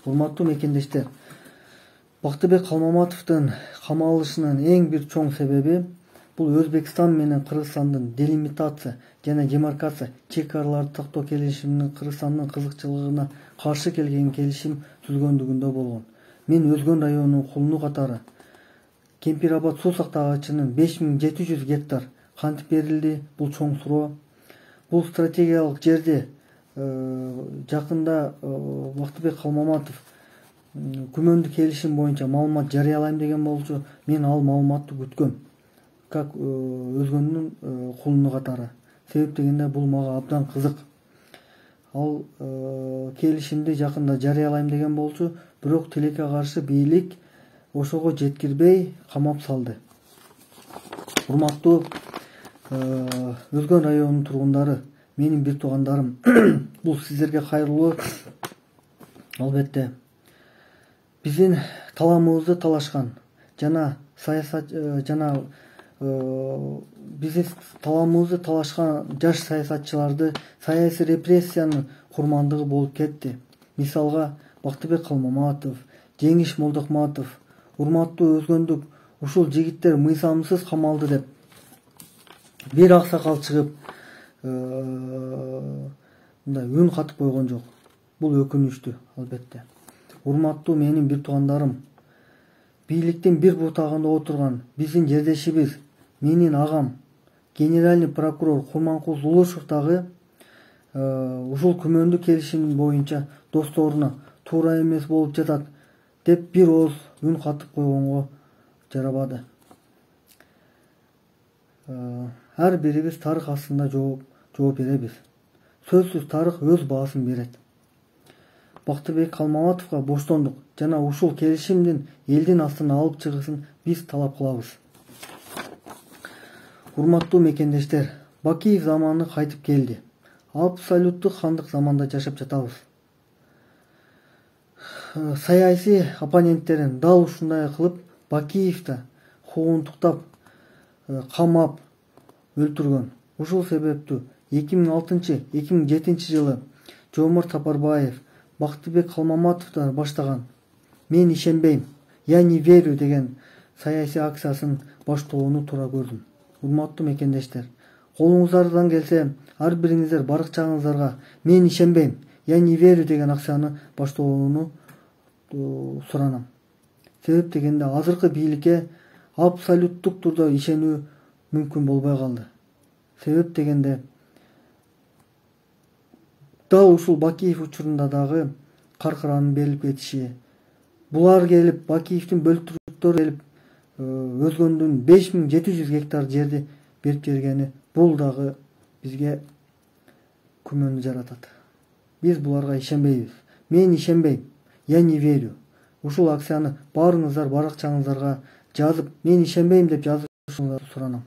Урматтуу мекендештер, Бактыбек Калмаматовдун камалышынын эң бир чоң себеби бул Өзбекстан менен Кыргызстандын делимитация жана демаркация чек араларды тактоо келишиминин Кыргызстандын кызыкчылыгына каршы келген келишим түзгөндүгүндө болгон. Мен Өзгөн районунун кулуну катары Кемпир-Абад суу сактагычынын 5700 гектар кантип берилди. Бул чоң суроо. Бул стратегиялык жерде жакында Бактыбек Калмаматов күмөндүү келишим боюнча маалымат жарыялайм деген болчу. Мен ал маалыматты күткөм, как Өзгөндүн кулуну катары. Себеп дегенде бул мага абдан кызык. Ал келишимди жакында жарыялайм деген болчу, бирок тилекке каршы бийлик ошого жеткирбей камап салды. Урматтуу Өзгөн районунун тургундары, менин бир туугандарым, бул сиздерге кайрылуу. Албетте биздин таламыбызды талашкан жана биздин таламыбызды талашкан жаш саясатчыларды саясий репрессиянын курмандыгы болуп кетти. Мисалга Бактыбек Калмаматов, Жеңиш Молдокматов, урматтуу өзгөндүк ушул жигиттер мыйзамсыз камалды деп бир аксакал чыгып мындай үн катып койгон жок. Бул өкүнүчтүү албетте. Урматтуу менин бир туугандарым, бийликтин бир бутагында отурган биздин жердешибиз, менин агам, генеральный прокурор Курманкул Зулушев дагы ушул күмөндүү келишим боюнча досторуна туура эмес болуп жатат деп бир ооз үн катып койгонго жарабады. Ар бирибиз тарых астында жооп беребиз. Сөзсүз тарых өз баасын берет. Бактыбек Калмаматовго боштондук жана ушул келишимдин элдин астына алып чыгышын биз талап кылабыз. Урматтуу мекендештер, Бакиев заманы кайтып келди. Абсолюттук хандык заманда жашап жатабыз. Саясий оппоненттерин дал ушундай кылып Бакиевди куугунтуктап, камап, өлтүргөн. Ушул себептүү 2006-2007 жылы Жомарт Сапарбаев Бактыбек Калмаматовду баштаган "Мен ишенбейм, я не верю" деген саясий акциясын баштоону туура көрдүм. Урматтуу мекендештер, колуңуздардан келсе, ар бириңиздер баракчаңыздарга "Мен ишенбейм, я не верю" деген акцияны баштоону суранам. Себеп дегенде азыркы бийликке абсолюттук турда ишенүү мүмкүн болбой калды. Себеп дегенде дал ушул Бакиев учурунда дагы каркыранын берилип кетиши, булар келип Бакиевдин бөлтүрүктөрү келип Өзгөндүн 5700 гектар жерди берип жибергени, бул дагы бизге күмөндү жаратат. Биз буларга ишенбейбиз. Мен ишенбейм, я не верю. Ушул акцияны баарыңыздар баракчаңыздарга жазып, "Мен ишенбейм" деп жазышыңызды суранам.